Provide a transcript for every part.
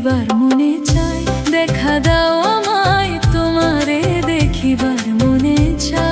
দেখিবার মনে চায়, দেখা দাও আমায় তোমারে দেখিবার মনে চায়।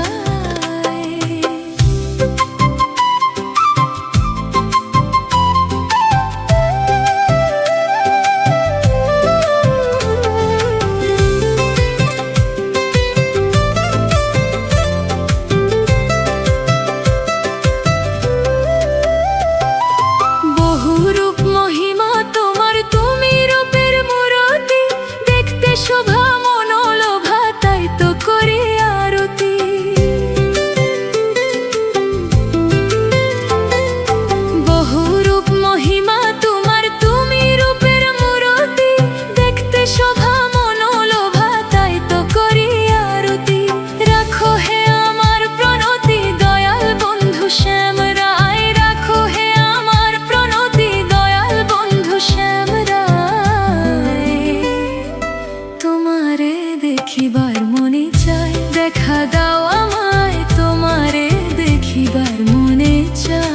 দেখিবার মনে চায়, দেখা দাও আমায় তোমারে দেখিবার মনে চায়।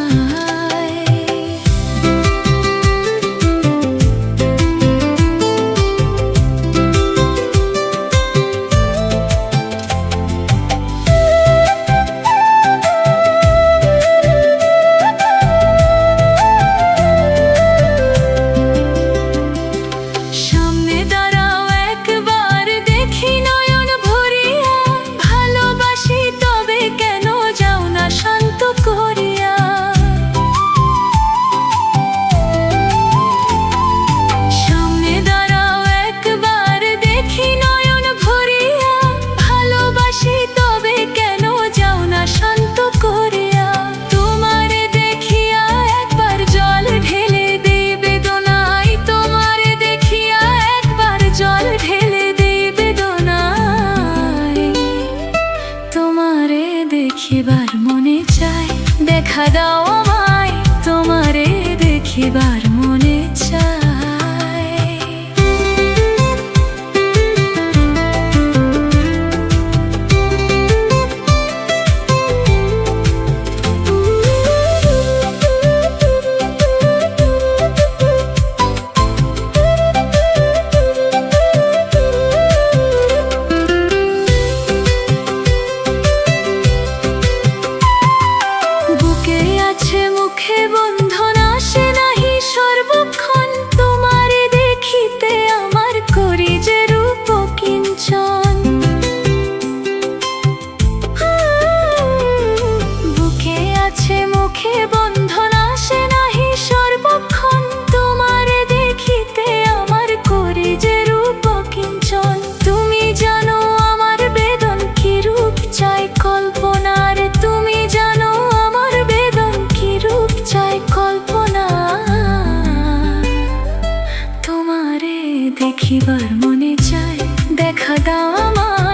দেখিবার মনে চায়, দেখা দাও আমায় তোমারে দেখিবার মনে চায়। মুখে বন্ধন আসে নাহি সর্বক্ষণ, তোমারে দেখিতে আমার করি যে রূপ কিঞ্চন। বুকে আছে মুখে বন্ধন আসে নাহি সর্বক্ষণ, তোমারে দেখিতে আমার করি যে রূপ কিঞ্চন। তুমি জানো আমার বেদন কি রূপ চাই কল্পনার, তুমি জানো আমার বেদন কি রূপ চাই কল্পনা। তোমারে দেখিবার মনে চায়, দেখা দাও আমায়